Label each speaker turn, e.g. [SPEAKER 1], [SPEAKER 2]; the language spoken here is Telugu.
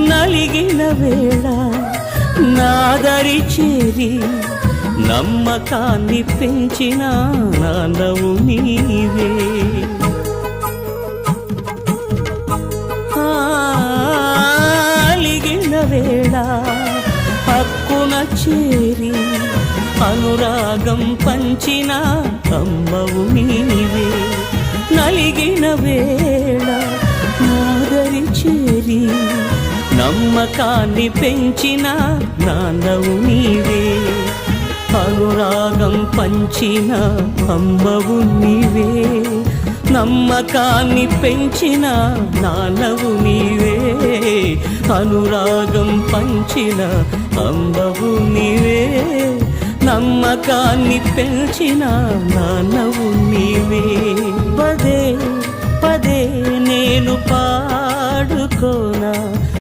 [SPEAKER 1] నలిగిన వేళ నాదరి చేరి నమ్మకాన్ని పెంచిన నాన్నవు నీవే. అలిగిన వేళ హక్కున చేరి అనురాగం పంచిన అమ్మవు నీవే. నలిగిన వేళ నాదరి చేరి నమ్మకాన్ని పెంచిన నాన్నవు నీవే. అనురాగం పంచిన అమ్మవు నీవే. నమ్మకాన్ని పెంచిన నాన్నవు నీవే. అనురాగం పంచిన అమ్మవు నీవే. నమ్మకాన్ని పెంచిన నాన్నవు నీవే. పదే పదే నేను పాడుకోనా